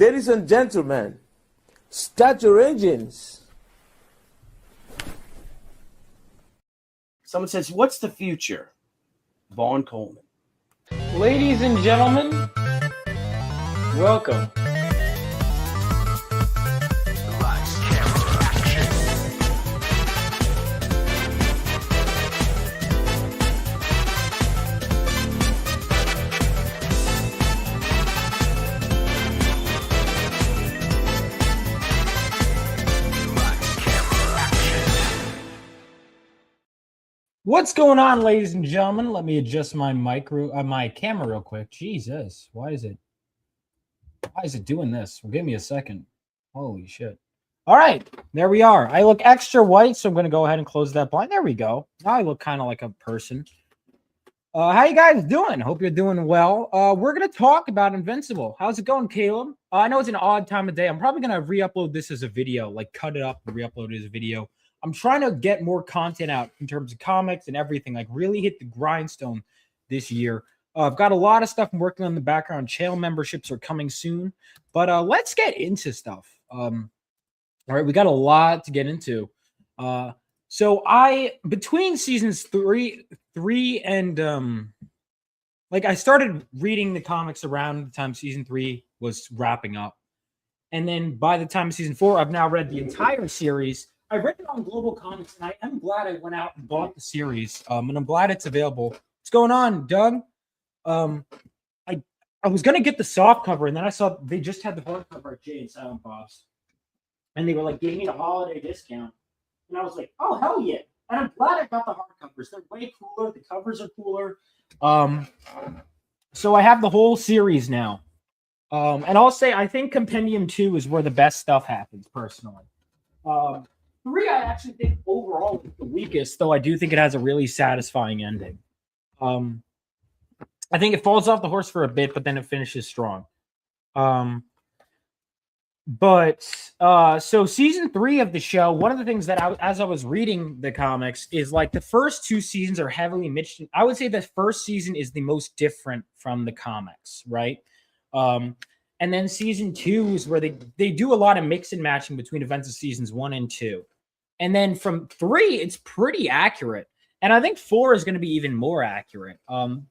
Ladies and gentlemen, start your engines. Someone says, what's the future? Vaughn Coleman. Ladies and gentlemen, welcome. What's going on, ladies and gentlemen? Let me adjust my my camera real quick. Jesus, why is it doing this? Well, give me a second. Holy shit. All right, there we are. I look extra white, so I'm going to go ahead and close that blind. There we go. Now I look kind of like a person. How you guys doing? Hope you're doing well. We're going to talk about Invincible. How's it going, Caleb? I know it's an odd time of day. I'm probably going to re-upload this as a video, like cut it up and re-upload it as a video. I'm trying to get more content out in terms of comics and everything, like really hit the grindstone this year. I've got a lot of stuff I'm working on in the background. Channel memberships are coming soon, but let's get into stuff. All right, we got a lot to get into. So between seasons three and like I started reading the comics around the time season 3 was wrapping up. And then by the time of season 4, I've now read the entire series. I read it on Global Comics, and I am glad I went out and bought the series, and I'm glad it's available. What's going on, Doug? I was going to get the soft cover, and then I saw they just had the hardcover at Jay and Silent Bob's, and they were like, giving me a holiday discount, and I was like, oh, hell yeah. And I'm glad I got the hardcovers. They're way cooler. The covers are cooler. So I have the whole series now. And I'll say I think Compendium 2 is where the best stuff happens, personally. 3, I actually think overall is the weakest, though I do think it has a really satisfying ending. I think it falls off the horse for a bit, but then it finishes strong. So season 3 of the show, one of the things that as I was reading the comics is like the first 2 seasons are heavily mixed. I would say the first season is the most different from the comics, right? And then season 2 is where they do a lot of mix and matching between events of seasons 1 and 2. And then from 3, it's pretty accurate. And I think 4 is going to be even more accurate,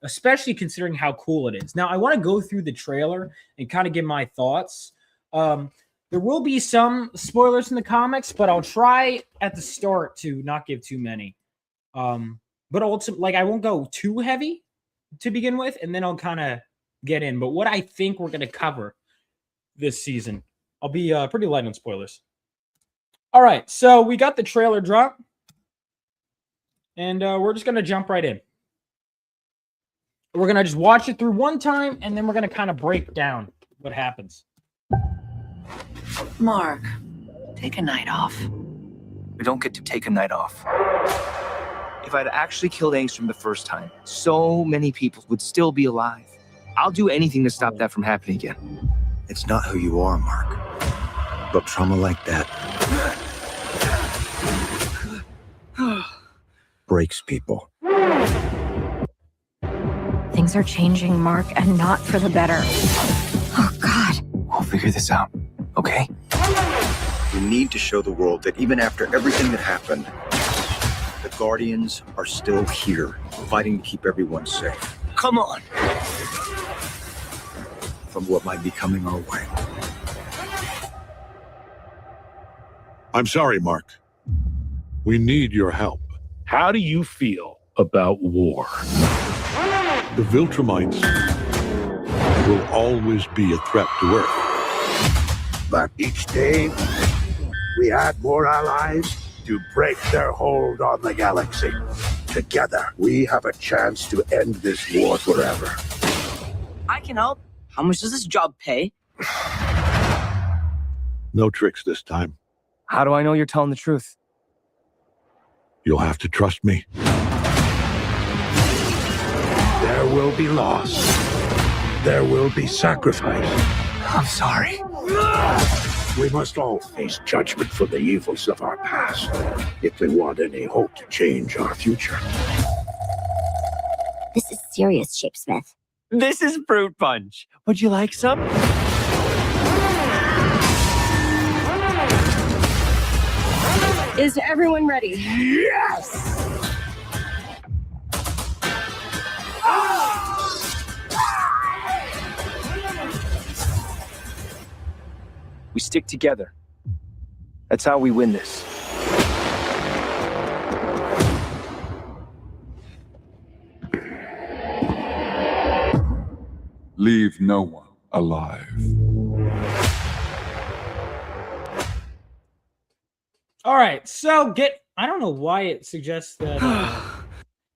especially considering how cool it is. Now, I want to go through the trailer and kind of give my thoughts. There will be some spoilers in the comics, but I'll try at the start to not give too many. But also, like, I won't go too heavy to begin with, and then I'll kind of get in. But what I think we're going to cover this season, I'll be pretty light on spoilers. All right, so we got the trailer drop, and we're just going to jump right in. We're going to just watch it through one time, and then we're going to kind of break down what happens. Mark, take a night off. We don't get to take a night off. If I'd actually killed Angstrom the first time, so many people would still be alive. I'll do anything to stop that from happening again. It's not who you are, Mark. But trauma like that breaks people. Things are changing, Mark, and not for the better. Oh, God. We'll figure this out, okay? We need to show the world that even after everything that happened, the Guardians are still here, fighting to keep everyone safe. Come on! From what might be coming our way. I'm sorry, Mark. We need your help. How do you feel about war? The Viltrumites will always be a threat to Earth. But each day, we add more allies to break their hold on the galaxy. Together, we have a chance to end this war forever. I can help. How much does this job pay? No tricks this time. How do I know you're telling the truth? You'll have to trust me. There will be loss. There will be sacrifice. I'm sorry. We must all face judgment for the evils of our past if we want any hope to change our future. This is serious, Shapesmith. This is fruit punch. Would you like some? Is everyone ready? Yes! We stick together. That's how we win this. Leave no one alive. All right, so I don't know why it suggests that.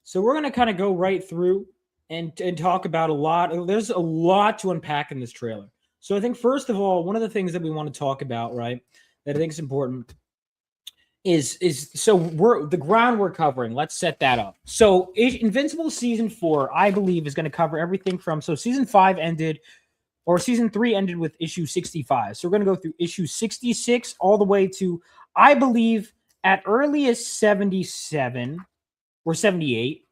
So we're gonna kind of go right through and talk about a lot. There's a lot to unpack in this trailer. So I think first of all, one of the things that we want to talk about, right, that I think is important is so the ground we're covering. Let's set that up. So Invincible season 4, I believe, is going to cover everything from season 5 ended, or season 3 ended with issue 65. So we're going to go through issue 66 all the way to, I believe, at earliest 77 or 78,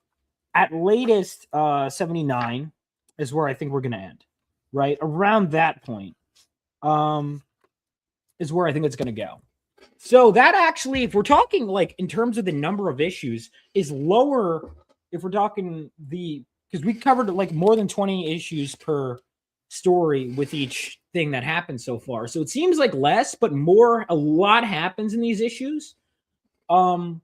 at latest 79 is where I think we're going to end. Right around that point is where I think it's going to go. So that actually, if we're talking like in terms of the number of issues, is lower. If we're talking because we covered like more than 20 issues per story with each thing that happened so far. So it seems like less, but more. A lot happens in these issues. And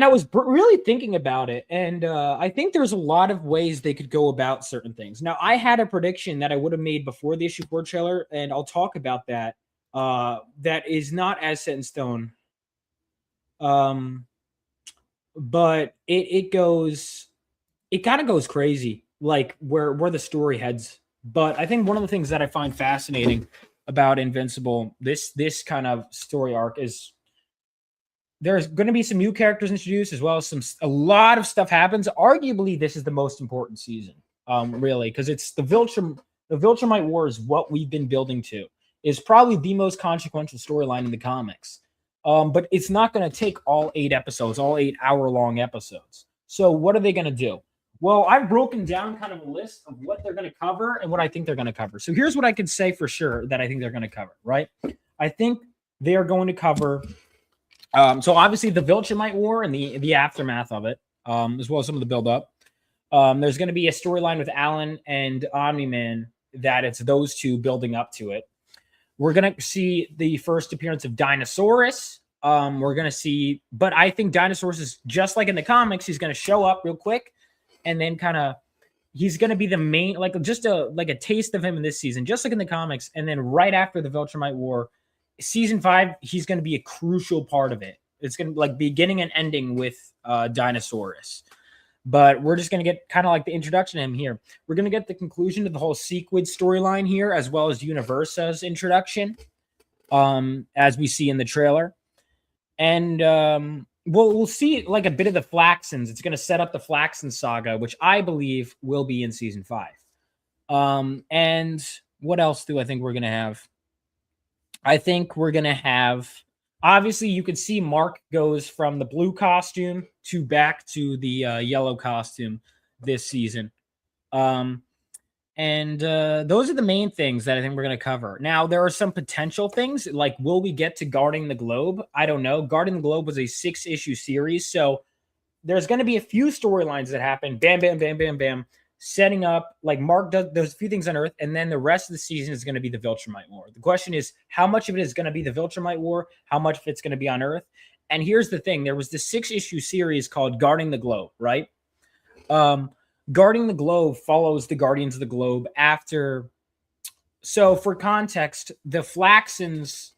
I was really thinking about it, and I think there's a lot of ways they could go about certain things. Now, I had a prediction that I would have made before the issue 4 trailer, and I'll talk about that. That is not as set in stone. But it kind of goes crazy, like where the story heads. But I think one of the things that I find fascinating about Invincible, this kind of story arc, is there's going to be some new characters introduced, as well as a lot of stuff happens. Arguably, this is the most important season, really, because it's the Viltrumite War is what we've been building to. Is probably the most consequential storyline in the comics. But it's not going to take all 8 episodes, all 8 hour-long episodes. So what are they going to do? Well, I've broken down kind of a list of what they're going to cover and what I think they're going to cover. So here's what I can say for sure that I think they're going to cover, right? I think they are going to cover, so obviously the Viltrumite War and the aftermath of it, as well as some of the build-up. There's going to be a storyline with Alan and Omni-Man that it's those two building up to it. We're going to see the first appearance of Dinosaurus. We're going to see, but I think Dinosaurus is just like in the comics. He's going to show up real quick, and then he's going to be the main, like just a taste of him in this season, just like in the comics. And then right after the Viltrumite War, season 5, he's going to be a crucial part of it. It's going to be like beginning and ending with Dinosaurus. But we're just going to get kind of like the introduction to him here. We're going to get the conclusion to the whole Sequid storyline here, as well as Universa's introduction, as we see in the trailer. And we'll see like a bit of the Flaxens. It's going to set up the Flaxen saga, which I believe will be in season 5. And what else do I think we're going to have? I think we're going to have... Obviously, you can see Mark goes from the blue costume back to the yellow costume this season. And those are the main things that I think we're going to cover. Now, there are some potential things, like will we get to Guarding the Globe? I don't know. Guarding the Globe was a 6-issue series, so there's going to be a few storylines that happen. Bam, bam, bam, bam, bam. Setting up, like Mark does, there's a few things on Earth, and then the rest of the season is going to be the Viltrumite War. The question is, how much of it is going to be the Viltrumite War? How much of it's going to be on Earth? And here's the thing. There was this 6-issue series called Guarding the Globe, right? Guarding the Globe follows the Guardians of the Globe after. So for context, the Flaxens,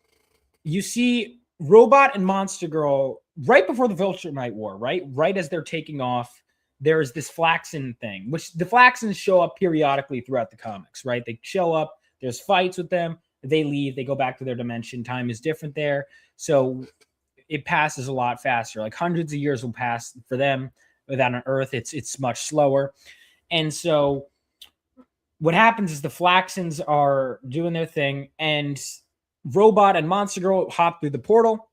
you see Robot and Monster Girl right before the Viltrumite War, right? Right as they're taking off. There's this Flaxen thing, which the Flaxens show up periodically throughout the comics, right? They show up, there's fights with them, they leave, they go back to their dimension. Time is different there. So it passes a lot faster. Like hundreds of years will pass for them. Without on Earth, it's much slower. And so what happens is the Flaxens are doing their thing, and Robot and Monster Girl hop through the portal,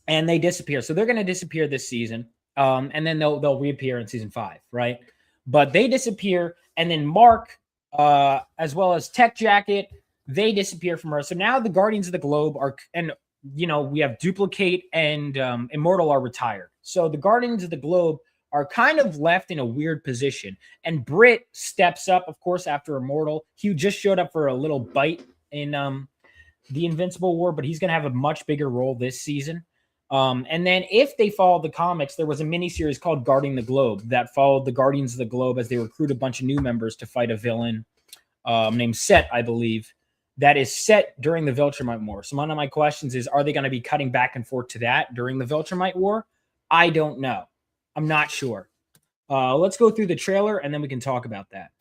and they disappear. So they're going to disappear this season. And then they'll reappear in season 5, right? But they disappear, and then Mark, as well as Tech Jacket, they disappear from Earth. So now the Guardians of the Globe are, and we have Duplicate and Immortal are retired. So the Guardians of the Globe are kind of left in a weird position. And Britt steps up, of course, after Immortal. He just showed up for a little bite in the Invincible War, but he's going to have a much bigger role this season. And then if they follow the comics, there was a miniseries called Guarding the Globe that followed the Guardians of the Globe as they recruit a bunch of new members to fight a villain named Set, I believe, that is set during the Viltrumite War. So one of my questions is, are they going to be cutting back and forth to that during the Viltrumite War? I don't know. I'm not sure. Let's go through the trailer, and then we can talk about that.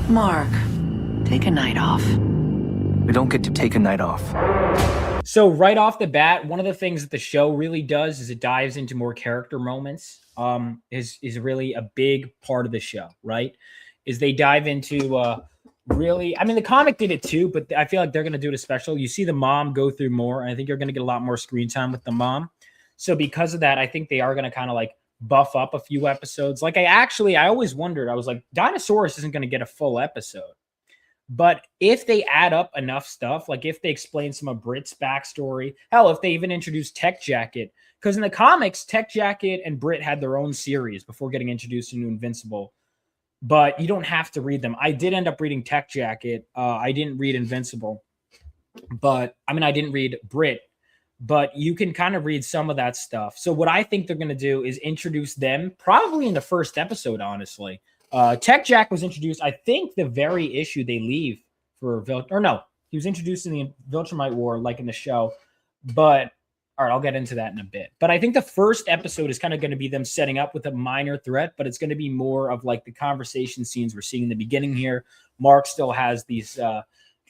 Mark, take a night off. We don't get to take a night off. So right off the bat, one of the things that the show really does is it dives into more character moments. Is really a big part of the show, right? Is they dive into really, I mean, the comic did it too, but I feel like they're going to do it a special. You see the mom go through more, and I think you're going to get a lot more screen time with the mom. So because of that, I think they are going to kind of like buff up a few episodes. Like I always wondered, I was like, Dinosaurus isn't going to get a full episode. But if they add up enough stuff, like if they explain some of Britt's backstory, hell, if they even introduce Tech Jacket, because in the comics, Tech Jacket and Britt had their own series before getting introduced into Invincible. But you don't have to read them. I did end up reading Tech Jacket. I didn't read Invincible. But, I mean, I didn't read Britt. But you can kind of read some of that stuff. So what I think they're going to do is introduce them probably in the first episode, honestly. Tech Jack was introduced, I think, the very issue they leave for he was introduced in the Viltrumite War, like in the show. But all right, I'll get into that in a bit. But I think the first episode is kind of going to be them setting up with a minor threat, but it's going to be more of like the conversation scenes we're seeing in the beginning here. Mark still has these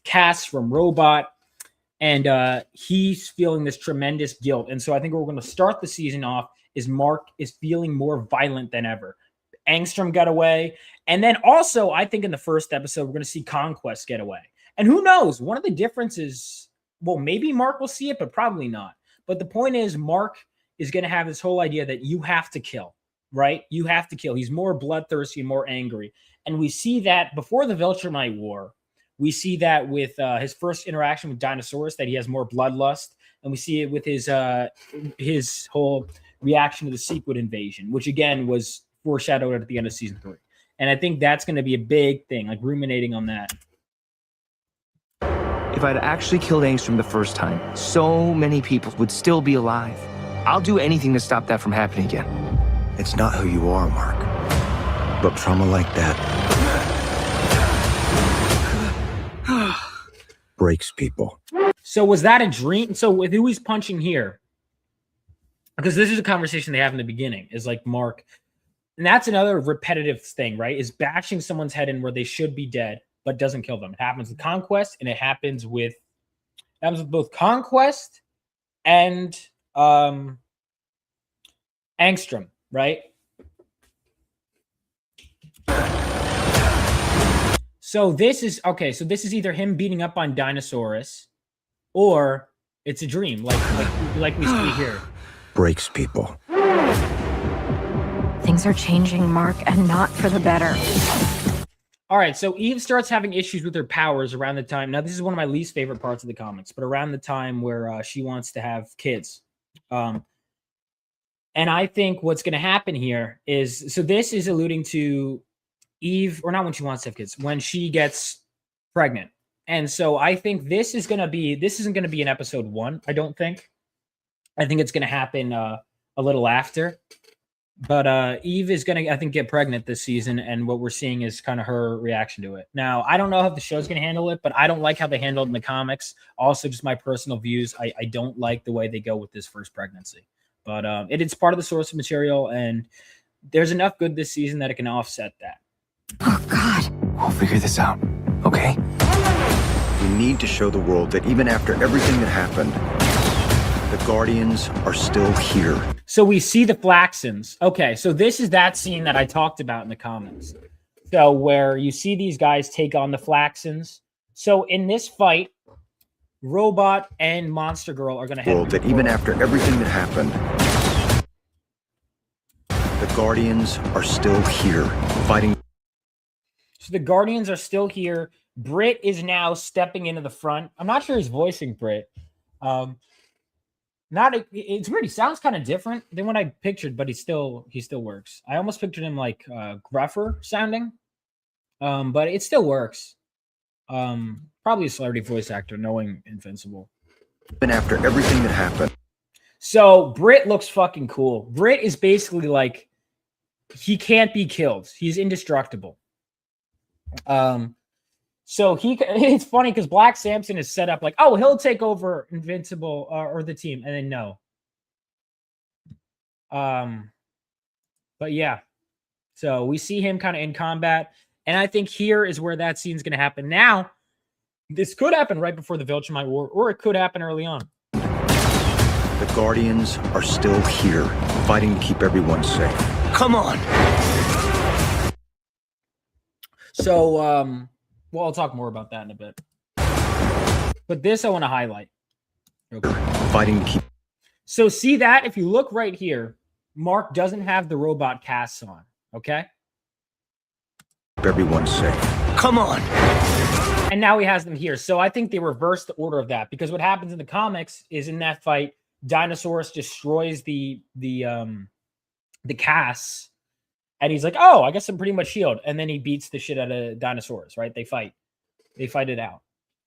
casts from Robot, and he's feeling this tremendous guilt. And so I think we're going to start the season off is Mark is feeling more violent than ever. Angstrom got away. And then also, I think in the first episode, we're going to see Conquest get away. And who knows? One of the differences, well, maybe Mark will see it, but probably not. But the point is, Mark is going to have this whole idea that you have to kill, right? You have to kill. He's more bloodthirsty, more angry. And we see that before the Viltrumite War. We see that with his first interaction with Dinosaurus, that he has more bloodlust. And we see it with his whole reaction to the Sequid invasion, which again was foreshadowed at the end of season 3. And I think that's going to be a big thing, like ruminating on that. If I'd actually killed Angstrom the first time, so many people would still be alive. I'll do anything to stop that from happening again. It's not who you are, Mark. But trauma like that breaks people. So was that a dream? So with who he's punching here, because this is a conversation they have in the beginning, is like Mark. And that's another repetitive thing, right? Is bashing someone's head in where they should be dead, but doesn't kill them. It happens with Conquest, and it happens with both Conquest and Angstrom, right? So this is okay. So this is either him beating up on Dinosaurus, or it's a dream, like we see here. Breaks people. Things are changing, Mark, and not for the better. All right, so Eve starts having issues with her powers around the time. Now, this is one of my least favorite parts of the comics, but around the time where she wants to have kids. And I think what's going to happen here is, so this is alluding to Eve, or not when she wants to have kids, when she gets pregnant. And so I think this isn't going to be in episode 1, I don't think. I think it's going to happen a little after. But Eve is going to, I think, get pregnant this season, and what we're seeing is kind of her reaction to it. Now, I don't know how the show's going to handle it, but I don't like how they handled it in the comics. Also, just my personal views, I don't like the way they go with this first pregnancy. But it's part of the source of material, and there's enough good this season that it can offset that. Oh, God. We'll figure this out, okay? We need to show the world that even after everything that happened, the Guardians are still here. So we see the Flaxons. Okay, so this is that scene that I talked about in the comics. So where you see these guys take on the Flaxons. So in this fight, Robot and Monster Girl are going to head that even after everything that happened, the Guardians are still here, fighting. So the Guardians are still here. Britt is now stepping into the front. I'm not sure he's voicing Britt. Not it's weird. He sounds kind of different than what I pictured, but he still works. I almost pictured him like gruffer sounding, but it still works. Probably a celebrity voice actor, knowing Invincible. And after everything that happened. So Brit looks fucking cool. Brit is basically like he can't be killed. He's indestructible. So it's funny because Black Samson is set up like, oh, he'll take over Invincible or the team, and then no. But yeah, so we see him kind of in combat, and I think here is where that scene's going to happen. Now, this could happen right before the Viltrumite War, or it could happen early on. The Guardians are still here, fighting to keep everyone safe. Come on. So, well, I'll talk more about that in a bit. But this I want to highlight. Okay. Fighting to keep. So see that? If you look right here, Mark doesn't have the robot casts on. Okay? Everyone safe. Come on. And now he has them here. So I think they reversed the order of that, because what happens in the comics is in that fight, Dinosaurus destroys the casts. And he's like, oh, I guess I'm pretty much healed. And then he beats the shit out of Dinosaurus, right? They fight it out.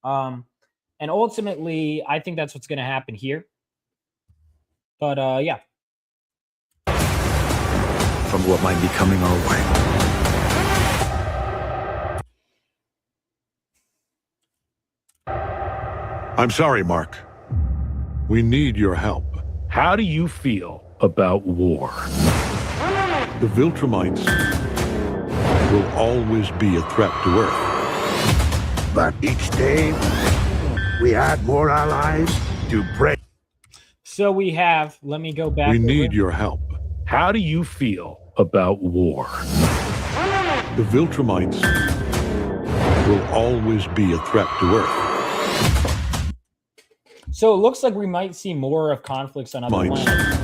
And ultimately, I think that's what's going to happen here. But yeah. From what might be coming our way. I'm sorry, Mark. We need your help. How do you feel about war? The Viltrumites will always be a threat to Earth. But each day, we add more allies to break. So we have, let me go back. We need your help. How do you feel about war? The Viltrumites will always be a threat to Earth. So it looks like we might see more of conflicts on other planets.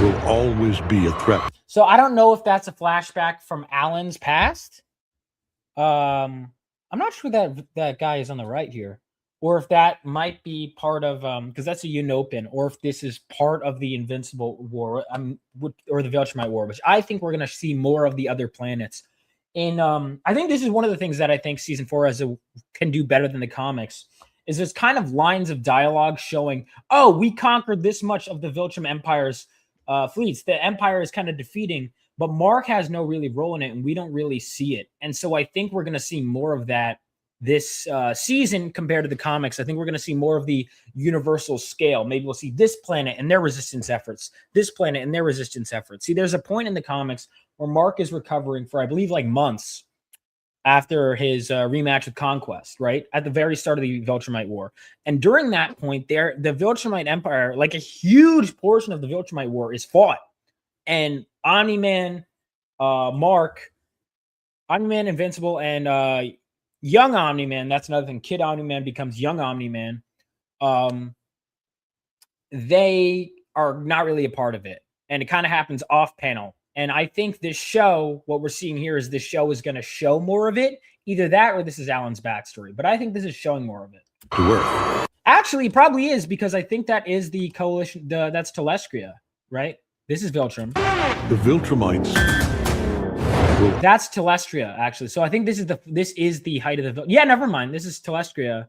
Will always be a threat. So I don't know if that's a flashback from Alan's past. I'm not sure that guy is on the right here, or if that might be part of because that's a Unopan, or if this is part of the Invincible War, or the Viltrumite War, which I think we're going to see more of the other planets. And I think this is one of the things that I think season 4 can do better than the comics. Is there's kind of lines of dialogue showing, oh, we conquered this much of the Viltrum Empire's fleets. The Empire is kind of defeating, but Mark has no really role in it, and we don't really see it. And so I think we're going to see more of that this season compared to the comics. I think we're going to see more of the universal scale. Maybe we'll see this planet and their resistance efforts, this planet and their resistance efforts. See, there's a point in the comics where Mark is recovering for, I believe, like months after his rematch with Conquest, right? At the very start of the Viltrumite War. And during that point, the Viltrumite Empire, like a huge portion of the Viltrumite War is fought. And Omni-Man, Mark, Omni-Man, Invincible, and young Omni-Man, that's another thing. Kid Omni-Man becomes young Omni-Man. They are not really a part of it. And it kind of happens off panel. And I think this show, what we're seeing here is this show is going to show more of it. Either that or this is Alan's backstory. But I think this is showing more of it. Actually, it probably is, because I think that is the coalition. That's Telestria, right? This is Viltrum. The Viltrumites. That's Telestria, actually. So I think this is the height of the. Yeah, never mind. This is Telestria.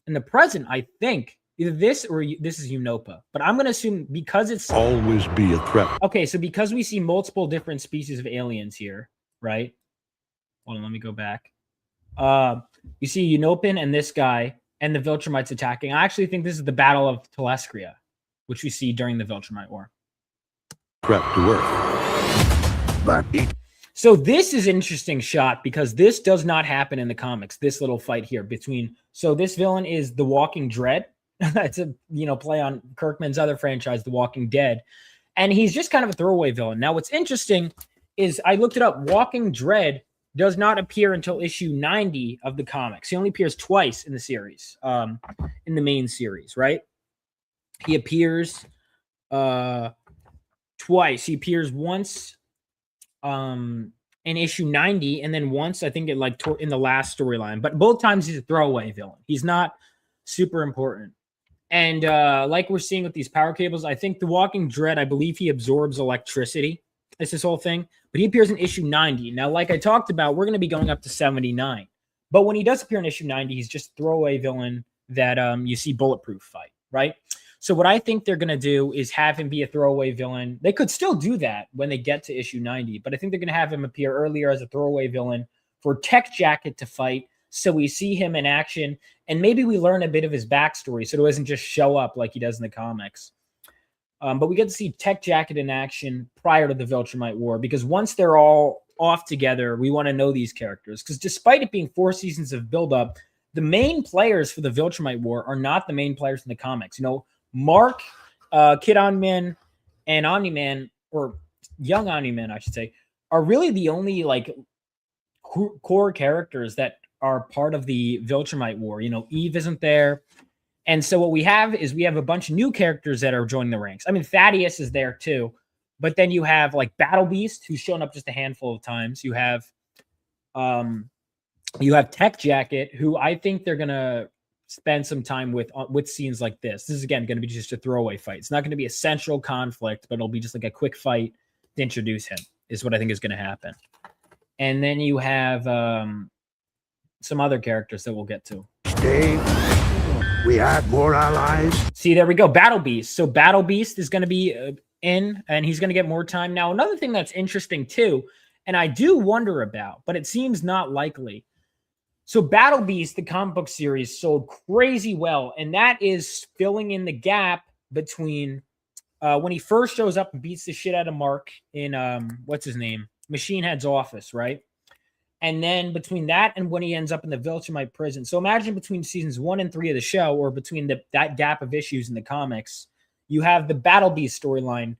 In the present, I think either this or this is Unopa. But I'm going to assume because it's always be a threat. Okay, so because we see multiple different species of aliens here, right? Hold on, let me go back. You see Unopan and this guy and the Viltrumites attacking. I actually think this is the Battle of Telestria, which we see during the Viltrumite War. Threat to Earth. But so this is an interesting shot because this does not happen in the comics. This little fight here between. So this villain is the Walking Dread. It's a play on Kirkman's other franchise, The Walking Dead, and he's just kind of a throwaway villain. Now, what's interesting is I looked it up. Walking Dread does not appear until issue 90 of the comics. He only appears twice in the series, in the main series, right? He appears twice. He appears once in issue 90, and then once I think in the last storyline. But both times he's a throwaway villain. He's not super important. And like we're seeing with these power cables, I think the Walking Dread, I believe he absorbs electricity. It's this whole thing. But he appears in issue 90. Now, like I talked about, we're going to be going up to 79. But when he does appear in issue 90, he's just a throwaway villain that you see Bulletproof fight, right? So what I think they're going to do is have him be a throwaway villain. They could still do that when they get to issue 90, but I think they're going to have him appear earlier as a throwaway villain for Tech Jacket to fight. So we see him in action, and maybe we learn a bit of his backstory so it doesn't just show up like he does in the comics. But we get to see Tech Jacket in action prior to the Viltrumite War, because once they're all off together, we want to know these characters. Because despite it being 4 seasons of buildup, the main players for the Viltrumite War are not the main players in the comics. You know, Mark, Kid Omni-Man, and Omni-Man, or Young Omni-Man, I should say, are really the only like core characters that are part of the Viltrumite War. You know, Eve isn't there. And so what we have is we have a bunch of new characters that are joining the ranks. I mean, Thaddeus is there too. But then you have like Battle Beast, who's shown up just a handful of times. You have Tech Jacket, who I think they're gonna spend some time with scenes like this. This is again going to be just a throwaway fight. It's not going to be a central conflict, but it'll be just like a quick fight to introduce him. Is what I think is going to happen. And then you have some other characters that we'll get to. Dave, we add more allies. See, there we go. Battle Beast. So Battle Beast is going to be in, and he's going to get more time. Now, another thing that's interesting too, and I do wonder about, but it seems not likely. So Battle Beast, the comic book series, sold crazy well, and that is filling in the gap between when he first shows up and beats the shit out of Mark in, what's his name? Machine Head's office, right? And then between that and when he ends up in the Viltrumite prison. So imagine between seasons 1 and 3 of the show, or between that gap of issues in the comics, you have the Battle Beast storyline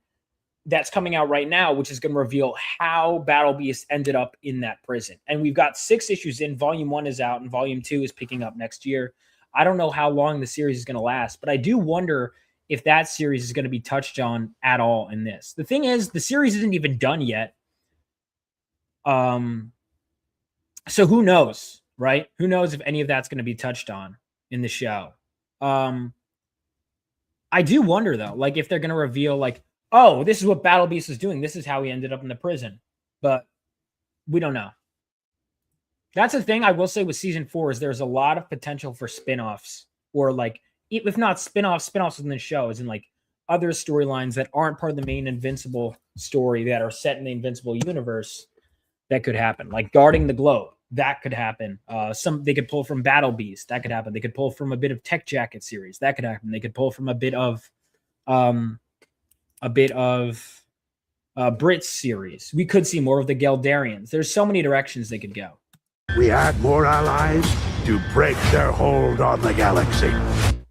that's coming out right now, which is going to reveal how Battle Beast ended up in that prison. And we've got 6 issues in. Volume 1 is out, and Volume 2 is picking up next year. I don't know how long the series is going to last, but I do wonder if that series is going to be touched on at all in this. The thing is, the series isn't even done yet. So who knows, right? Who knows if any of that's going to be touched on in the show? I do wonder though, like if they're going to reveal like, oh, this is what Battle Beast is doing. This is how he ended up in the prison. But we don't know. That's the thing I will say with season 4 is there's a lot of potential for spin-offs, or like, if not spin-offs within the show, as in like other storylines that aren't part of the main Invincible story that are set in the Invincible universe that could happen. Like guarding the globe, that could happen. They could pull from Battle Beast, that could happen. They could pull from a bit of Tech Jacket series, that could happen. They could pull from a bit of Brit series. We could see more of the Geldarians. There's so many directions they could go. We add more allies to break their hold on the galaxy.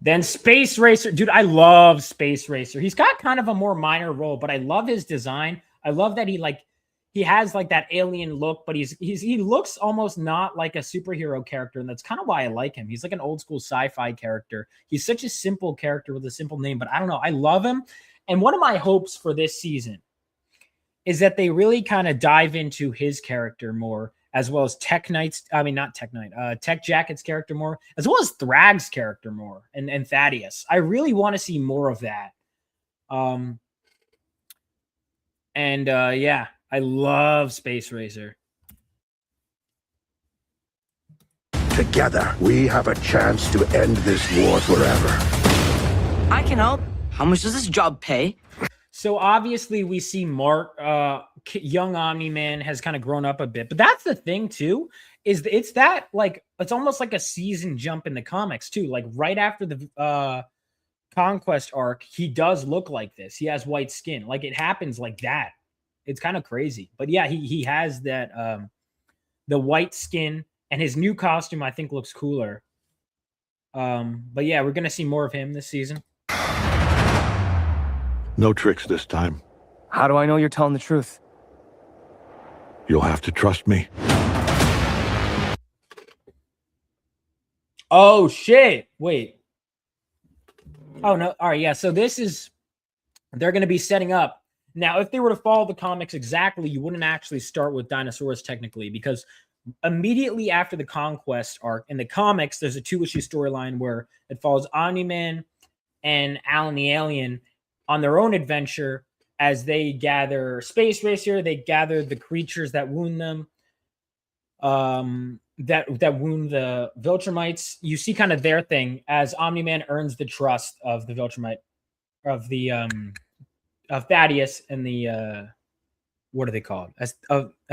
Then Space Racer. Dude, I love Space Racer. He's got kind of a more minor role, but I love his design. I love that he has like that alien look, but he looks almost not like a superhero character, and that's kind of why I like him. He's like an old school sci-fi character. He's such a simple character with a simple name, but I don't know. I love him. And one of my hopes for this season is that they really kind of dive into his character more, as well as Tech Jacket's character more, as well as Thrag's character more, and Thaddeus. I really want to see more of that. Yeah, I love Space Racer. Together, we have a chance to end this war forever. I can help. How much does this job pay? So obviously we see Mark, young Omni-Man has kind of grown up a bit, but that's the thing too, is it's that like, it's almost like a season jump in the comics too. Like right after the Conquest arc, he does look like this. He has white skin. Like it happens like that. It's kind of crazy, but yeah, he has that, the white skin, and his new costume I think looks cooler. But yeah, we're going to see more of him this season. No tricks this time. How do I know you're telling the truth? You'll have to trust me. Oh, shit. Wait. Oh, no. All right, yeah. So they're going to be setting up. Now, if they were to follow the comics exactly, you wouldn't actually start with dinosaurs technically, because immediately after the Conquest arc in the comics, there's a 2-issue storyline where it follows Omni-Man and Alan the Alien on their own adventure as they gather Space Racer. They gather the creatures that wound them, that wound the Viltrumites. You see kind of their thing as Omni-Man earns the trust of the Viltrumite, of the of Thaddeus and the what are they called? As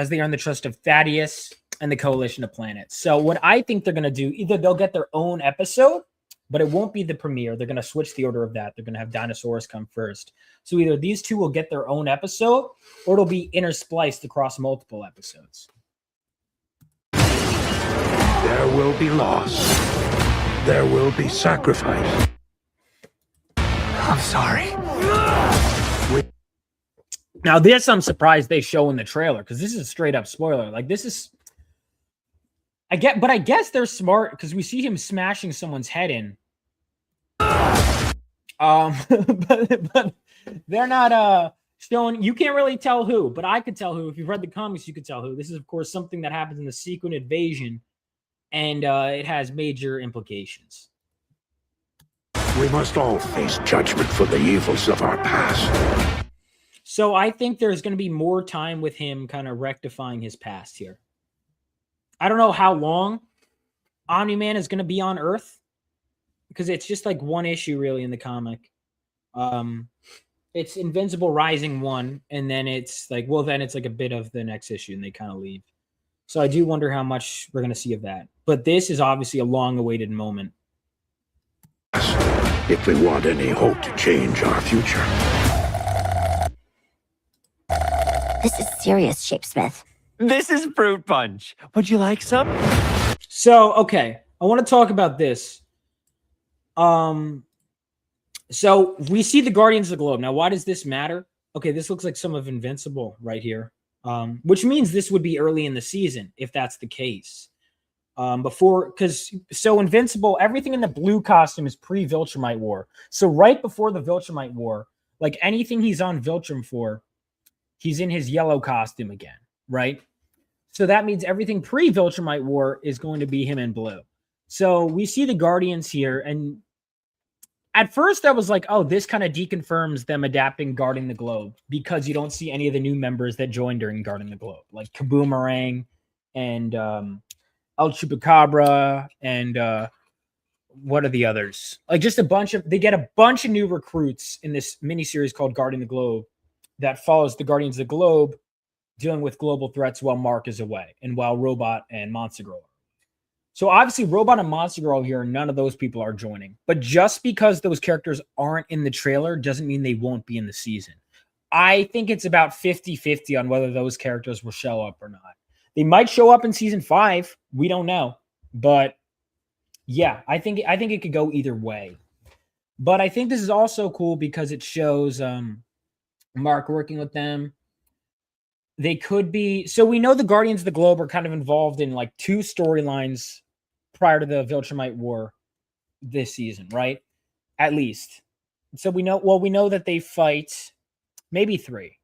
they earn the trust of Thaddeus and the Coalition of Planets. So what I think they're going to do, either they'll get their own episode, but it won't be the premiere. They're going to switch the order of that. They're going to have Dinosaurs come first. So either these two will get their own episode, or it'll be interspliced across multiple episodes. There will be loss. There will be sacrifice. I'm sorry. Now this, I'm surprised they show in the trailer, because this is a straight up spoiler. Like, this is, I guess they're smart, because we see him smashing someone's head in. But they're not showing. You can't really tell who, but I could tell who. If you've read the comics, you could tell who. This is, of course, something that happens in the Secret Invasion, and it has major implications. We must all face judgment for the evils of our past. So I think there's going to be more time with him kind of rectifying his past here. I don't know how long Omni-Man is going to be on Earth, because it's just like one issue really in the comic. It's Invincible Rising 1, and then it's like, well, then it's like a bit of the next issue, and they kind of leave. So I do wonder how much we're going to see of that. But this is obviously a long-awaited moment. If we want any hope to change our future. This is serious, Shapesmith. This is fruit punch. Would you like some? So, okay, I want to talk about this. So we see the Guardians of the Globe. Now, why does this matter? Okay, this looks like some of Invincible right here, which means this would be early in the season if that's the case. So Invincible, everything in the blue costume is pre-Viltrumite War. So right before the Viltrumite War, like anything he's on Viltrum for, he's in his yellow costume again, right? So that means everything pre-Viltrumite War is going to be him in blue. So we see the Guardians here, and at first I was like, oh, this kind of deconfirms them adapting Guarding the Globe, because you don't see any of the new members that joined during Guarding the Globe, like Kaboomerang and El Chupacabra and what are the others? Like just they get a bunch of new recruits in this miniseries called Guarding the Globe that follows the Guardians of the Globe dealing with global threats while Mark is away and while Robot and Monster Girl are. So obviously Robot and Monster Girl here, none of those people are joining. But just because those characters aren't in the trailer doesn't mean they won't be in the season. I think it's about 50-50 on whether those characters will show up or not. They might show up in season 5. We don't know. But yeah, I think it could go either way. But I think this is also cool because it shows Mark working with them. They could be, so we know the Guardians of the Globe are kind of involved in like 2 storylines prior to the Viltrumite War this season, right? At least. So we know that they fight maybe 3.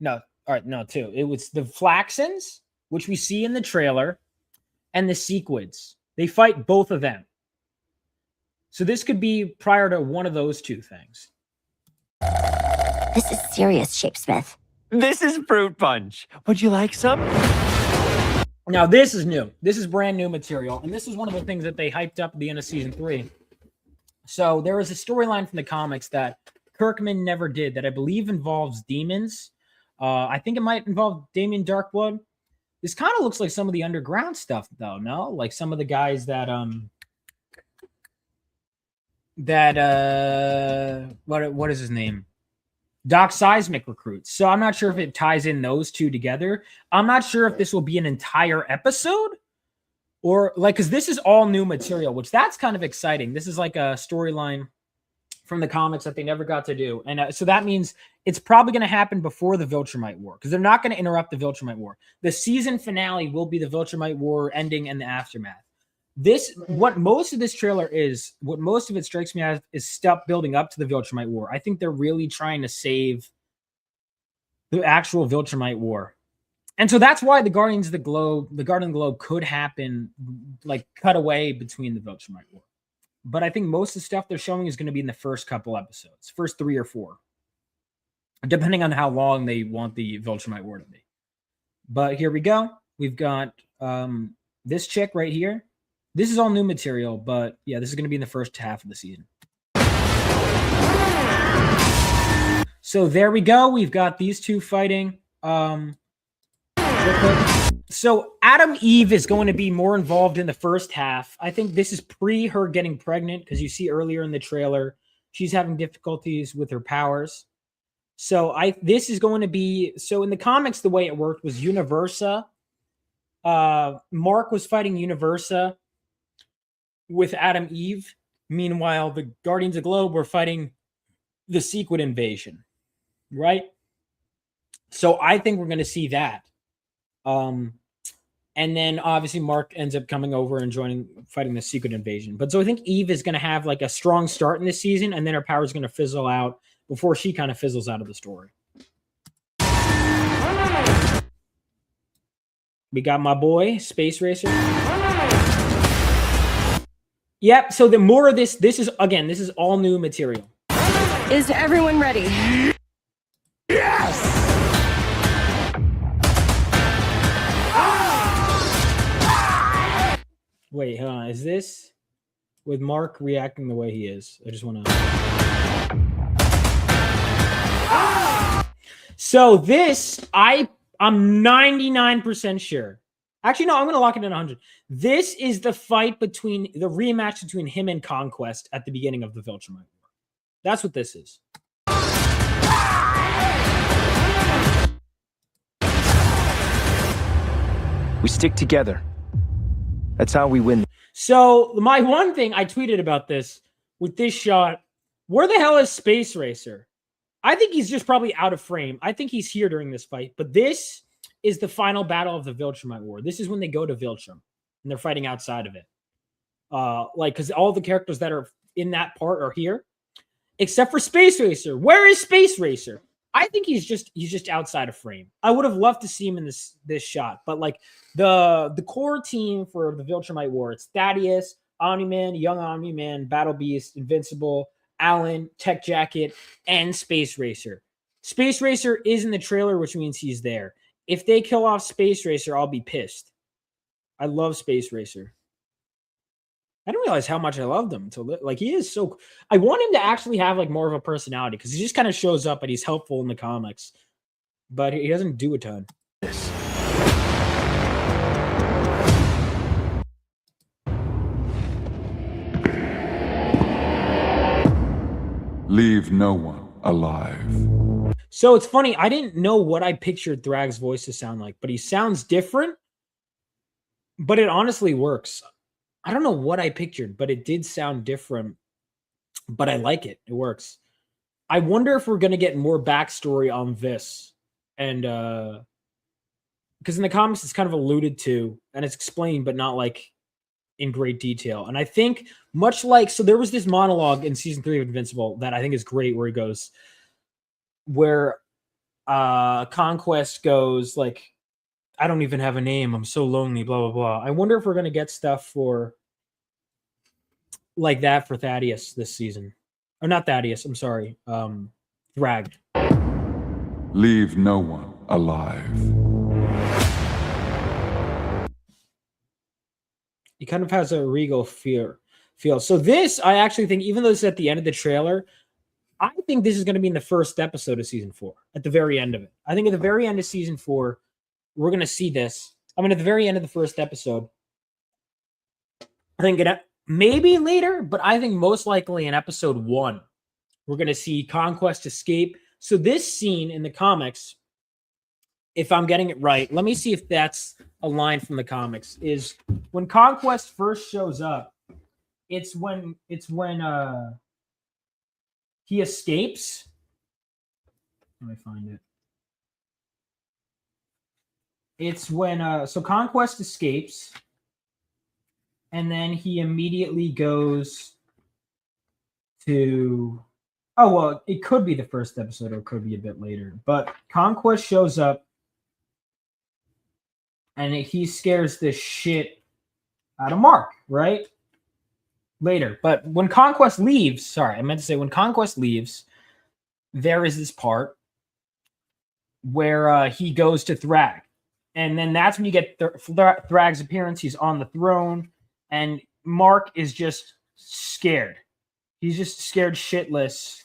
No, all right, no, 2. It was the Flaxons, which we see in the trailer, and the Sequids. They fight both of them. So this could be prior to one of those 2 things. This is serious, Shapesmith. This is fruit punch. Would you like some? Now, this is new. This is brand new material. And this is one of the things that they hyped up at the end of season 3. So there was a storyline from the comics that Kirkman never did that I believe involves demons. I think it might involve Damien Darkblood. This kind of looks like some of the underground stuff, though, no? Like some of the guys that what is his name? Doc Seismic recruits. So I'm not sure if it ties in those 2 together. I'm not sure if this will be an entire episode or like, because this is all new material, which that's kind of exciting. This is like a storyline from the comics that they never got to do. And so that means it's probably going to happen before the Viltrumite War, because they're not going to interrupt the Viltrumite War. The season finale will be the Viltrumite War ending and the aftermath. What most of this trailer is, what most of it strikes me as, is stuff building up to the Viltrumite War. I think they're really trying to save the actual Viltrumite War. And so that's why the Guardian of the Globe could happen, like cut away between the Viltrumite War. but I think most of the stuff they're showing is going to be in the first couple episodes, first 3 or 4, depending on how long they want the Viltrumite War to be. But here we go. We've got this chick right here. This is all new material, but yeah, this is going to be in the first half of the season. So there we go. We've got these two fighting. So Adam Eve is going to be more involved in the first half. I think this is pre her getting pregnant, because you see earlier in the trailer she's having difficulties with her powers. So this is going to be, so in the comics the way it worked was Universa. Mark was fighting Universa with Adam Eve. Meanwhile, the Guardians of Globe were fighting the Secret Invasion, right? So I think we're going to see that. And then obviously Mark ends up coming over and fighting the Secret Invasion. But so I think Eve is going to have like a strong start in this season, and then her power is going to fizzle out before she kind of fizzles out of the story. We got my boy, Space Racer. Yep, so the more of this is, again, this is all new material. Is everyone ready? Yes! Wait, is this with Mark reacting the way he is? I just want to... So this, I'm 99% sure. Actually, no, I'm going to lock it in 100. This is the fight the rematch between him and Conquest at the beginning of the Viltrumite War. That's what this is. We stick together. That's how we win. So my one thing, I tweeted about this with this shot. Where the hell is Space Racer? I think he's just probably out of frame. I think he's here during this fight. But this is the final battle of the Viltrumite War. This is when they go to Viltrum and they're fighting outside of it. Because all the characters that are in that part are here, except for Space Racer. Where is Space Racer? I think he's just outside of frame. I would have loved to see him in this shot, but like the core team for the Viltrumite War, it's Thaddeus, Omni-Man, Young Omni-Man, Battle Beast, Invincible, Alan, Tech Jacket, and Space Racer. Space Racer is in the trailer, which means he's there. If they kill off Space Racer, I'll be pissed. I love Space Racer. I didn't realize how much I loved him until he is so. I want him to actually have like more of a personality, because he just kind of shows up and he's helpful in the comics, but he doesn't do a ton. Leave no one alive. So it's funny. I didn't know what I pictured Thrag's voice to sound like, but he sounds different. But it honestly works. I don't know what I pictured, but it did sound different. But I like it. It works. I wonder if we're going to get more backstory on this. And because in the comics, it's kind of alluded to and it's explained, but not like in great detail. And I think much like, so there was this monologue in season 3 of Invincible that I think is great, where he goes, where Conquest goes like, I don't even have a name. I'm so lonely, blah, blah, blah. I wonder if we're going to get stuff for like that for Thaddeus this season. Or not Thaddeus, I'm sorry. Thrag. Leave no one alive. He kind of has a regal feel. So this, I actually think, even though it's at the end of the trailer, I think this is going to be in the first episode of season 4, at the very end of it. I think at the very end of season 4, we're going to see this. I mean, at the very end of the first episode, I think maybe later, but I think most likely in episode 1, we're going to see Conquest escape. So this scene in the comics, if I'm getting it right, let me see if that's a line from the comics, is when Conquest first shows up, it's when he escapes. Let me find it. It's when so Conquest escapes, and then he immediately goes to, oh well, it could be the first episode or it could be a bit later, but Conquest shows up and he scares the shit out of Mark, right? later. But when Conquest leaves, sorry, I meant to say when Conquest leaves, there is this part where he goes to Thrag. And then that's when you get Thrag's appearance. He's on the throne, and Mark is just scared. He's just scared shitless.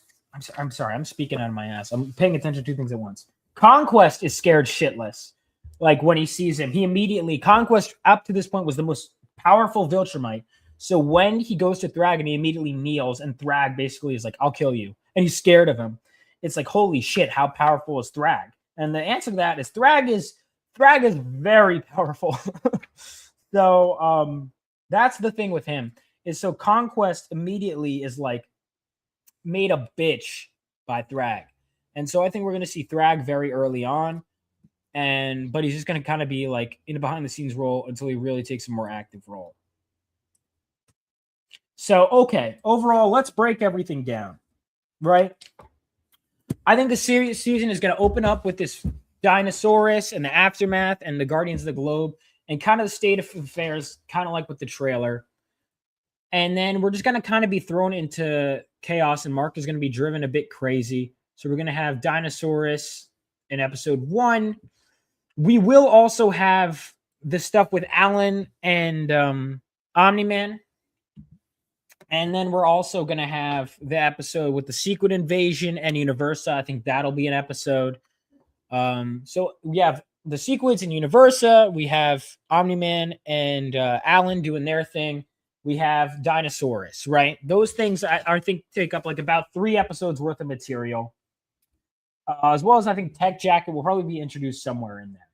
I'm sorry. I'm speaking out of my ass. I'm paying attention to two things at once. Conquest is scared shitless. Like when he sees him, he immediately, Conquest up to this point was the most powerful Viltrumite. So when he goes to Thrag and he immediately kneels, and Thrag basically is like, I'll kill you. And he's scared of him. It's like, holy shit, how powerful is Thrag? And the answer to that is Thrag is very powerful. So that's the thing with him. Is so Conquest immediately is like made a bitch by Thrag. And so I think we're going to see Thrag very early on. But he's just going to kind of be like in a behind the scenes role until he really takes a more active role. So, okay, overall, let's break everything down, right? I think the season is going to open up with this Dinosaurus and the aftermath and the Guardians of the Globe and kind of the state of affairs, kind of like with the trailer. And then we're just going to kind of be thrown into chaos, and Mark is going to be driven a bit crazy. So we're going to have Dinosaurus in episode 1. We will also have the stuff with Alan and Omni-Man. And then we're also going to have the episode with the Secret Invasion and Universa. I think that'll be an episode. So we have the Sequence and Universa. We have Omni-Man and Alan doing their thing. We have Dinosaurus, right? Those things I think take up like about 3 episodes worth of material. As well as I think Tech Jacket will probably be introduced somewhere in there.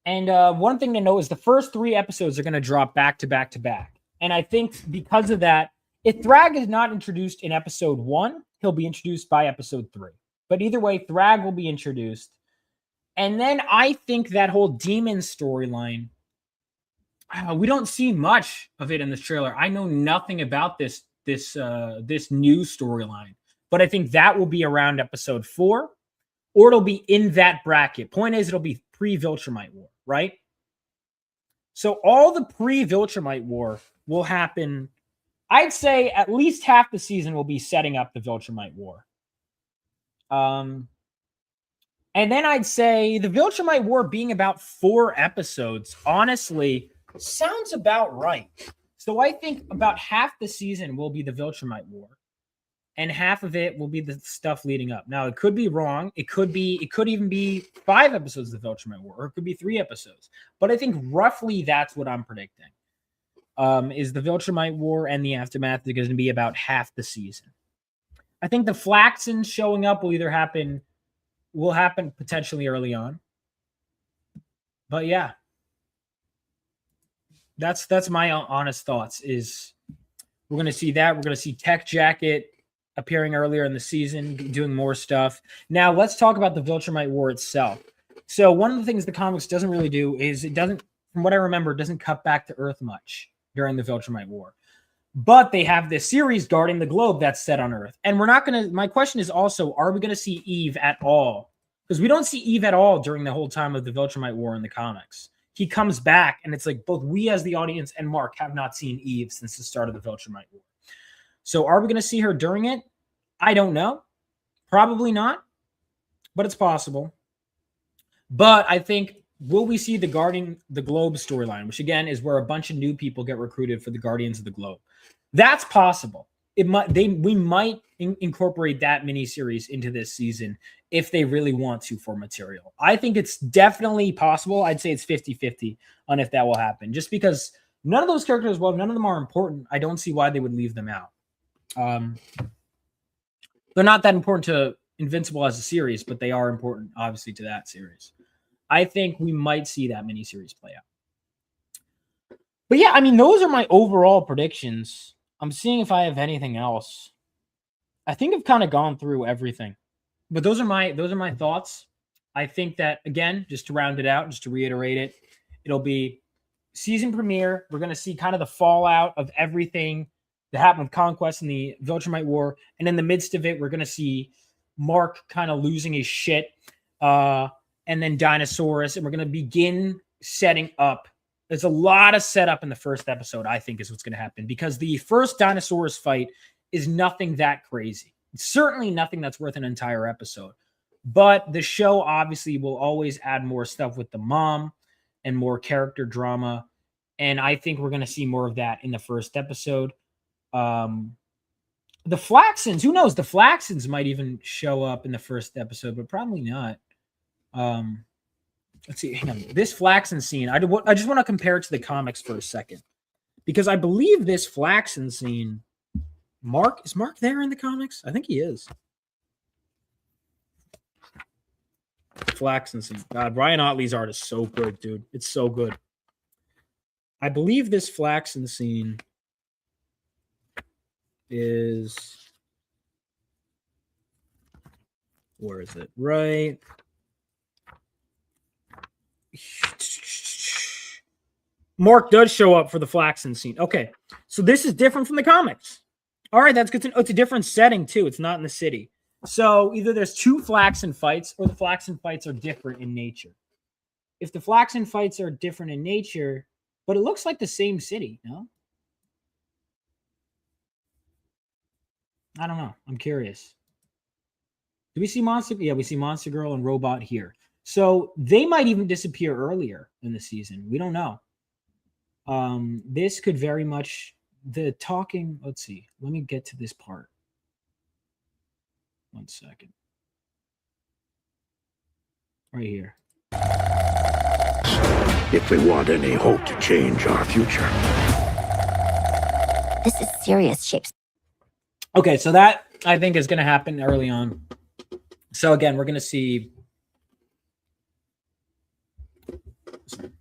And one thing to note is the first 3 episodes are going to drop back to back to back. And I think because of that, if Thrag is not introduced in episode 1, he'll be introduced by episode 3. But either way, Thrag will be introduced. And then I think that whole demon storyline, we don't see much of it in this trailer. I know nothing about this new storyline. But I think that will be around episode 4, or it'll be in that bracket. Point is, it'll be pre-Viltrumite War, right? So all the pre-Viltrumite War will happen. I'd say at least half the season will be setting up the Viltrumite War. And then I'd say the Viltrumite War being about 4 episodes, honestly, sounds about right. So I think about half the season will be the Viltrumite War. And half of it will be the stuff leading up. Now, it could be wrong. It could even be 5 episodes of the Viltrumite War, or it could be 3 episodes. But I think roughly that's what I'm predicting. Is the Viltrumite War and the aftermath is going to be about half the season. I think the Flaxens showing up will happen potentially early on. But yeah, that's my honest thoughts. Is we're going to see that. We're going to see Tech Jacket appearing earlier in the season, doing more stuff. Now, let's talk about the Viltrumite War itself. So one of the things the comics doesn't really do is it doesn't, from what I remember, it doesn't cut back to Earth much during the Viltrumite War. But they have this series guarding the globe that's set on Earth. And we're not going to, my question is also, are we going to see Eve at all? Because we don't see Eve at all during the whole time of the Viltrumite War in the comics. He comes back, and it's like both we as the audience and Mark have not seen Eve since the start of the Viltrumite War. So are we going to see her during it? I don't know. Probably not, but it's possible. But I think, will we see the Guarding the Globe storyline, which again is where a bunch of new people get recruited for the Guardians of the Globe? That's possible. We might incorporate that miniseries into this season if they really want to for material. I think it's definitely possible. I'd say it's 50-50 on if that will happen. Just because none of those characters, well, none of them are important. I don't see why they would leave them out. They're not that important to Invincible as a series, but they are important, obviously, to that series. I think we might see that miniseries play out. But yeah, I mean, those are my overall predictions. I'm seeing if I have anything else. I think I've kind of gone through everything. But those are my thoughts. I think that, again, just to round it out, just to reiterate it, it'll be season premiere. We're going to see kind of the fallout of everything that happened with Conquest and the Viltrumite War. And in the midst of it, we're going to see Mark kind of losing his shit. And then Dinosaurus. And we're going to begin setting up There's a lot of setup in the first episode, I think, is what's going to happen, because the first Dinosaurus fight is nothing that crazy. It's certainly nothing that's worth an entire episode. But the show obviously will always add more stuff with the mom and more character drama. And I think we're going to see more of that in the first episode. The Flaxons, who knows? The Flaxons might even show up in the first episode, but probably not. Let's see. Hang on. This Flaxon scene, I just want to compare it to the comics for a second, because I believe this Flaxon scene, is Mark there in the comics? I think he is. Flaxon scene. God, Ryan Otley's art is so good, dude. It's so good. I believe this Flaxon scene is, where is it? Right. Mark does show up for the Flaxon scene. Okay, so this is different from the comics. All right, that's good to know. It's a different setting too. It's not in the city. So either there's two Flaxon fights, or the Flaxon fights are different in nature. If the Flaxon fights are different in nature, but it looks like the same city, no? I don't know. I'm curious. Do we see Monster? Yeah, we see Monster Girl and Robot here. So they might even disappear earlier in the season. We don't know. This could very much, the talking, let's see. Let me get to this part. 1 second. Right here. If we want any hope to change our future. This is serious, Shapes. Okay, so that I think is going to happen early on. So again, we're going to see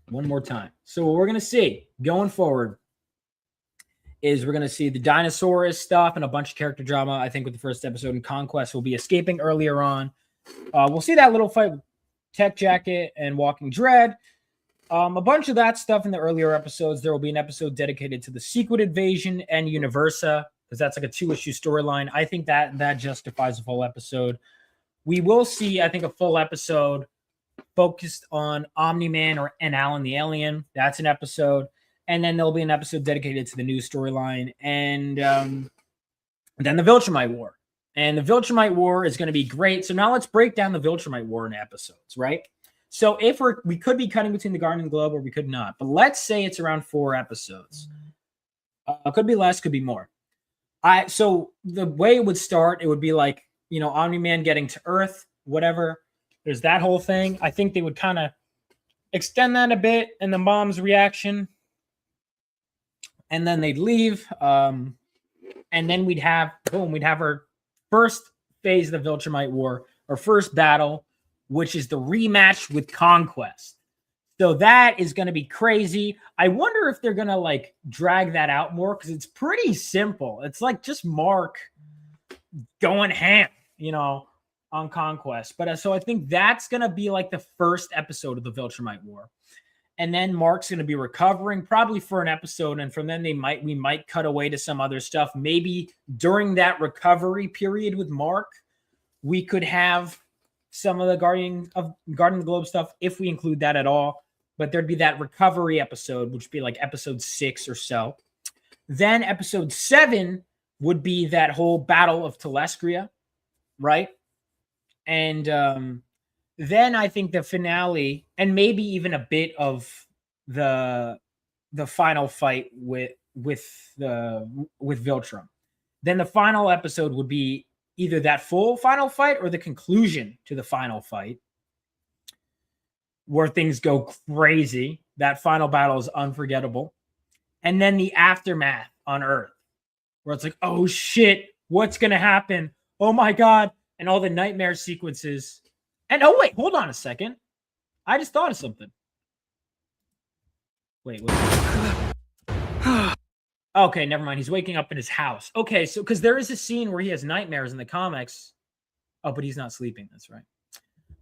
one more time. So what we're going to see going forward is we're going to see the Dinosaurus stuff and a bunch of character drama. I think with the first episode, and Conquest will be escaping earlier on. We'll see that little fight with Tech Jacket and Walking Dread. A bunch of that stuff in the earlier episodes. There will be an episode dedicated to the Secret Invasion and Universa, because that's like a 2-issue storyline. I think that justifies a full episode. We will see, I think, a full episode focused on Omni-Man and Alan the Alien. That's an episode. And then there'll be an episode dedicated to the new storyline. And then the Viltrumite War. And the Viltrumite War is going to be great. So now let's break down the Viltrumite War in episodes, right? So if we could be cutting between the Garden and the Globe, or we could not. But let's say it's around 4 episodes. Could be less, could be more. So the way it would start, it would be like, you know, Omni-Man getting to Earth, whatever. There's that whole thing. I think they would kind of extend that a bit, and the mom's reaction. And then they'd leave. And then we'd have our first phase of the Viltrumite War, our first battle, which is the rematch with Conquest. So that is going to be crazy. I wonder if they're going to like drag that out more, because it's pretty simple. It's like just Mark going ham, you know, on Conquest. But so I think that's going to be like the first episode of the Viltrumite War. And then Mark's going to be recovering probably for an episode. And from then we might cut away to some other stuff. Maybe during that recovery period with Mark, we could have some of the Guardian of the Globe stuff, if we include that at all. But there'd be that recovery episode, which would be like episode 6 or so. Then episode 7 would be that whole Battle of Telescria, right? And then I think the finale, and maybe even a bit of the final fight with Viltrum. Then the final episode would be either that full final fight or the conclusion to the final fight, where things go crazy. That final battle is unforgettable. And then the aftermath on Earth, where it's like, oh shit, what's going to happen? Oh my God. And all the nightmare sequences. And oh wait, hold on a second. I just thought of something. Wait. Okay, never mind. He's waking up in his house. Okay, so because there is a scene where he has nightmares in the comics. Oh, but he's not sleeping. That's right.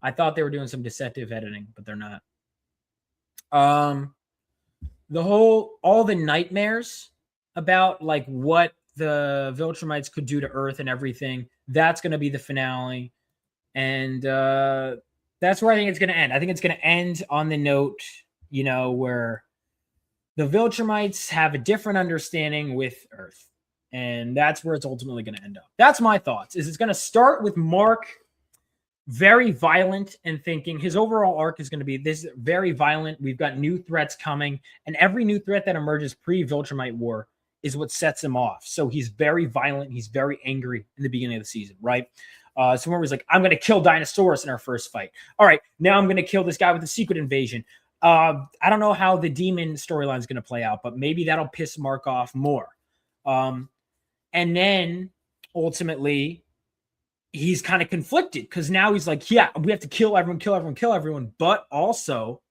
I thought they were doing some deceptive editing, but they're not. All the nightmares about like what the Viltrumites could do to Earth and everything, that's going to be the finale. And that's where I think it's going to end. I think it's going to end on the note, you know, where the Viltrumites have a different understanding with Earth. And that's where it's ultimately going to end up. That's my thoughts. Is it's going to start with Mark very violent and thinking his overall arc is going to be this very violent. We've got new threats coming, and every new threat that emerges pre-Viltrumite War is what sets him off. So he's very violent. He's very angry in the beginning of the season, right? So where he's like, I'm going to kill Dinosaurus in our first fight. All right, now I'm going to kill this guy with the secret invasion. I don't know how the demon storyline is going to play out, but maybe that'll piss Mark off more. And then ultimately, he's kind of conflicted because now he's like, yeah, we have to kill everyone. But also,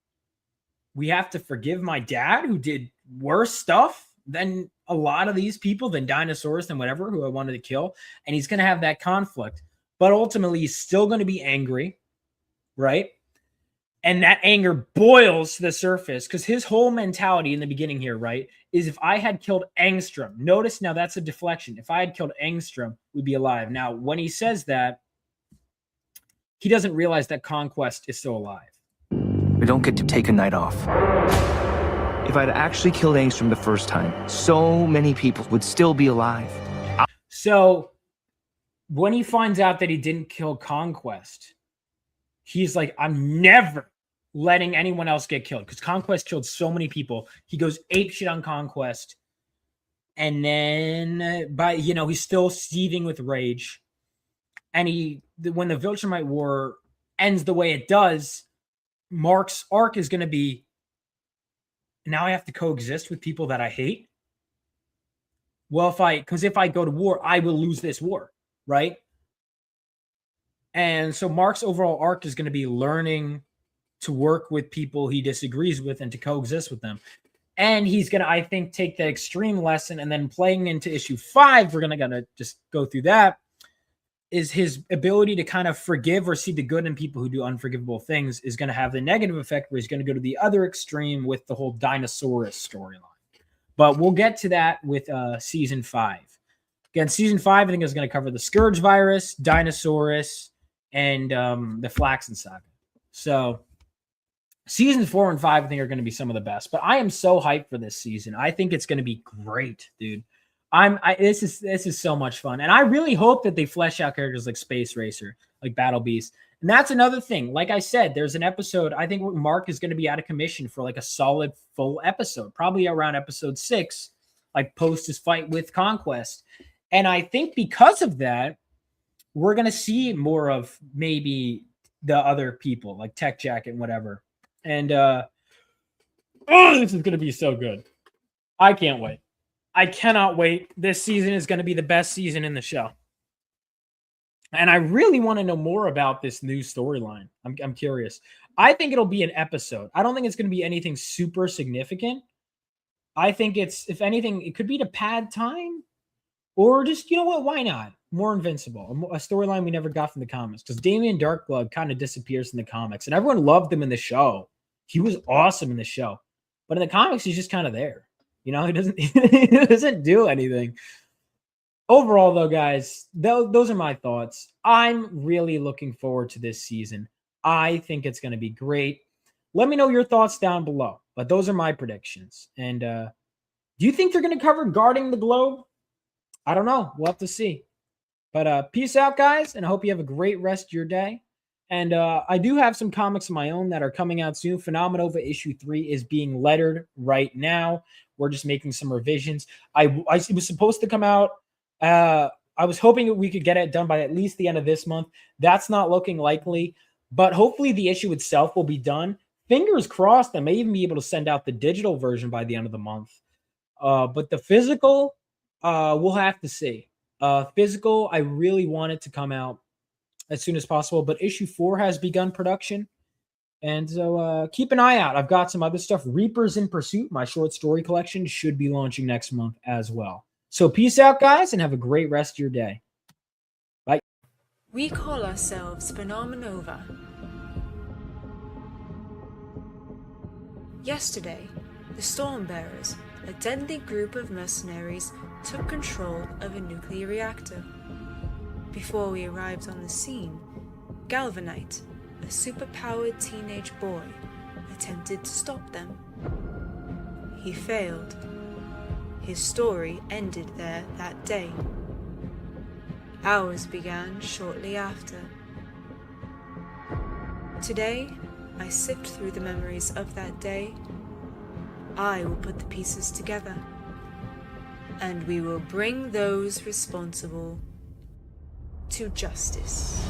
we have to forgive my dad who did worse stuff than a lot of these people, than Dinosaurus and whatever, who I wanted to kill. And he's going to have that conflict. But ultimately, he's still going to be angry, right? And that anger boils to the surface because his whole mentality in the beginning here, right, is if I had killed Angstrom, notice now that's a deflection. If I had killed Angstrom, we'd be alive. Now, when he says that, he doesn't realize that Conquest is still alive. We don't get to take a night off. If I'd actually killed Angstrom the first time, so many people would still be alive. So when he finds out that he didn't kill Conquest, he's like, I'm never letting anyone else get killed because Conquest killed so many people. He goes apeshit on Conquest. And then, he's still seething with rage. And when the Viltrumite War ends the way it does, Mark's arc is going to be, now I have to coexist with people that I hate. Well, if I go to war, I will lose this war, right? And so Mark's overall arc is going to be learning to work with people he disagrees with and to coexist with them. And he's going to, I think, take that extreme lesson and then playing into issue 5, we're going to just go through that, is his ability to kind of forgive or see the good in people who do unforgivable things is going to have the negative effect where he's going to go to the other extreme with the whole Dinosaurus storyline. But we'll get to that with season 5. Again, season 5, I think, is going to cover the Scourge virus, Dinosaurus, and the Flaxen Saga. So seasons 4 and 5, I think, are going to be some of the best. But I am so hyped for this season. I think it's going to be great, dude. This is so much fun. And I really hope that they flesh out characters like Space Racer, like Battle Beast. And that's another thing. Like I said, there's an episode, I think Mark is going to be out of commission for like a solid full episode, probably around episode 6, like post his fight with Conquest. And I think because of that, we're going to see more of maybe the other people like Tech Jacket and whatever. And this is going to be so good. I can't wait. I cannot wait. This season is going to be the best season in the show. And I really want to know more about this new storyline. I'm curious. I think it'll be an episode. I don't think it's going to be anything super significant. I think it's, if anything, it could be to pad time or just, you know what, why not? More Invincible, a storyline we never got from the comics because Damien Darkblood kind of disappears in the comics and everyone loved him in the show. He was awesome in the show, but in the comics, he's just kind of there. You know, he doesn't do anything. Overall, though, guys, those are my thoughts. I'm really looking forward to this season. I think it's going to be great. Let me know your thoughts down below. But those are my predictions. And do you think they're going to cover Guarding the Globe? I don't know. We'll have to see. But peace out, guys, and I hope you have a great rest of your day. And I do have some comics of my own that are coming out soon. Phenomenova issue 3 is being lettered right now. We're just making some revisions. It was supposed to come out. I was hoping that we could get it done by at least the end of this month. That's not looking likely, but hopefully the issue itself will be done. Fingers crossed, I may even be able to send out the digital version by the end of the month. But the physical, we'll have to see. Physical, I really want it to come out as soon as possible, but issue 4 has begun production. And so keep an eye out. I've got some other stuff. Reapers in Pursuit, my short story collection, should be launching next month as well. So peace out, guys, and have a great rest of your day. Bye. We call ourselves Phenomenova. Yesterday, the Stormbearers, a deadly group of mercenaries, took control of a nuclear reactor. Before we arrived on the scene, Galvanite, a superpowered teenage boy, attempted to stop them. he failed. His story ended there that day. Ours began shortly after. Today, I sift through the memories of that day. I will put the pieces together, and we will bring those responsible to justice.